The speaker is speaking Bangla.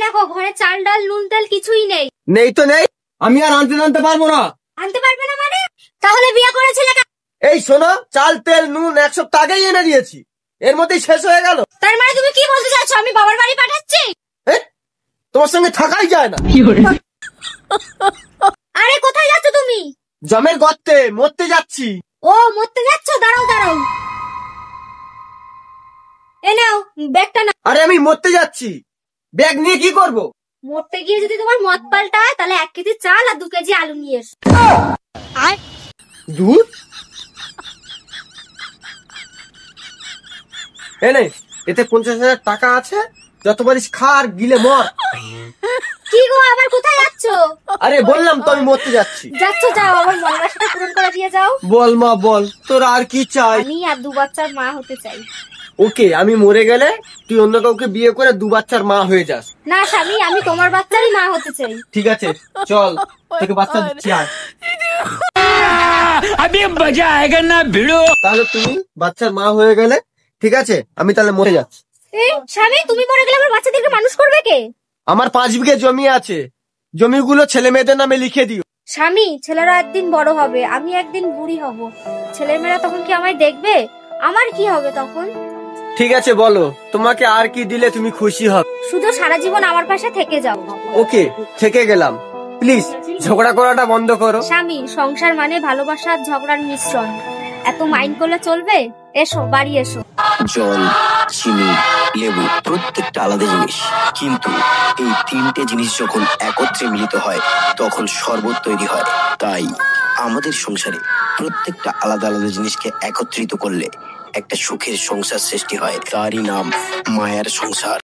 দেখো ঘরে চাল ডাল নুন তেল কিছুই নেই। নেই তো নেই, আমি আর আনতে পারবো না। আনতে পারবে না মানে? তাহলে বিয়ে করেছিলে কেন? এই শোনো, চাল তেল নুন 1 সপ্তাহ আগেই এনে দিয়েছি, এর মধ্যেই শেষ হয়ে গেল। তার মানে তুমি কি বলতে চাচ্ছো আমি বাবার বাড়ি পাঠাচ্ছি? তোমার সঙ্গে থাকাই যায় না। আরে কোথায় যাচ্ছ তুমি? জমের গর্তে মরতে যাচ্ছি। ও মরতে যাচ্ছ, দাঁড়াও দাঁড়াও, এ নাও ব্যাগটা নাও। আরে আমি মরতে যাচ্ছি, ব্যাগ নিয়ে কি করব? মরতে গিয়ে যদি তোমার মত পাল্টায় তাহলে 1 কেজি চাল আর 2 কেজি আলু নিয়ে এসো। আর দুধ এনে, এতে 50,000 টাকা আছে, যত পারিস খা আর গিলে মর। কি গো আবার কোথায় যাচ্ছ? আরে বললাম তো আমি মরতে যাচ্ছি। যাচ্ছ যাও, আমার মনের আশাটা পূরণ করে দিয়ে যাও। বল মা বল, তোর আর কি চাই? আমি আর 2 বাচ্চার মা হতে চাই। ওকে, আমি মরে গেলে তুই অন্য কাউকে বিয়ে করে 2 বাচ্চার মা হয়ে যাস। না স্বামী, আমি তোমার বাচ্চারই মা হতে চাই। ঠিক আছে চল, তোকে বাচ্চা দিচ্ছি। আর अभी मजा आएगा ना भिड़ो। তাহলে তুমি বাচ্চার মা হয়ে গেলে ঠিক আছে, আমি তাহলে মরে যাচ্ছি। স্বামী তুমি মরে গেলে আমার বাচ্চাদেরকে মানুষ করবে কে? আমার 5 বিঘে জমি আছে, জমিগুলো ছেলে মেয়েদের নামে লিখে দিও। স্বামী ছেলেরা একদিন বড় হবে, আমি একদিন বুড়ি হব, ছেলেমেয়েরা তখন কি আমায় দেখবে? আমার কি হবে তখন? ঠিক আছে বলো, তোমাকে আর কি দিলে তুমি খুশি হবে? শুধু সারা জীবন আমার পাশে থেকে যাও। ওকে, থেকে গেলাম। প্লিজ ঝগড়া করাটা বন্ধ করো। স্বামী সংসার মানে ভালোবাসা আর ঝগড়ার মিশ্রণ, এত মাইন্ড করলে চলবে? এসো বাড়ি এসো। জল, চিনি, লেবু প্রত্যেকটা আলাদা জিনিস, কিন্তু এই 3টে জিনিস যখন একত্রে মিলিত হয় তখন শরবত তৈরি হয়। তাই আমাদের সংসারে প্রত্যেকটা আলাদা আলাদা জিনিসকে একত্রিত করলে একটা সুখের সংসার সৃষ্টি হয়, তারই নাম মায়ার সংসার।